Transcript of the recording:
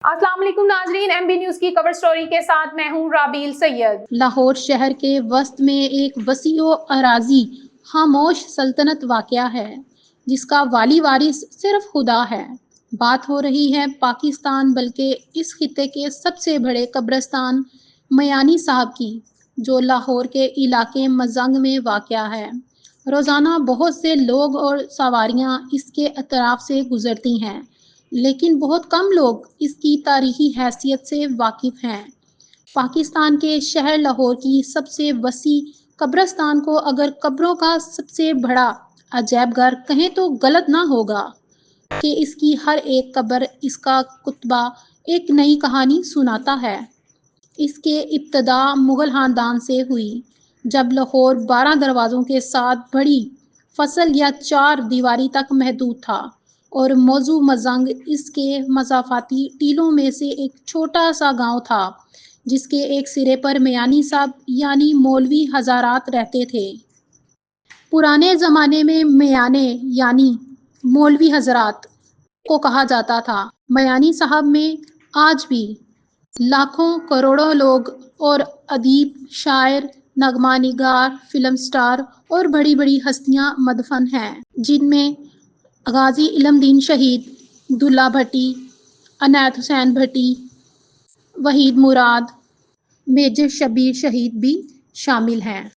अस्सलाम वालेकुम नाजरीन, MB न्यूज की कवर स्टोरी के साथ मैं हूं राबील सैयद। लाहौर शहर के वस्त में एक वसीओ अराजी खामोश सल्तनत वाक़या है जिसका वाली वारिस सिर्फ खुदा है। बात हो रही है पाकिस्तान बल्कि इस खित्ते के सबसे बड़े कब्रिस्तान मयानी साहब की, जो लाहौर के इलाके मजंग में वाक़या है। रोज़ाना बहुत से लोग और सवारियां इसके अतराफ से गुजरती हैं, लेकिन बहुत कम लोग इसकी तारीखी हैसियत से वाकिफ़ हैं। पाकिस्तान के शहर लाहौर की सबसे वसी कब्रिस्तान को अगर कब्रों का सबसे बड़ा अजैब घर कहें तो गलत ना होगा कि इसकी हर एक कब्र इसका कुतबा एक नई कहानी सुनाता है। इसके इब्तदा मुग़ल ख़ानदान से हुई, जब लाहौर 12 दरवाज़ों के साथ बड़ी फसल या चार दीवारी तक महदूद था और मौजू मजंग इसके मसाफाती टीलों में से एक छोटा सा गांव था, जिसके एक सिरे पर मयानी साहब यानी मौलवी हज़ारात रहते थे। पुराने ज़माने में मयाने यानी मौलवी हज़रात को कहा जाता था। मयानी साहब में आज भी लाखों करोड़ों लोग और अदीब, शायर, नगमा निगार, फिल्म स्टार और बड़ी बड़ी हस्तियां मदफन हैं, जिनमें गाजी इल्मदीन शहीद, दुल्ला भट्टी, अनायत हुसैन भट्टी, वहीद मुराद, मेजर शबीर शहीद भी शामिल हैं।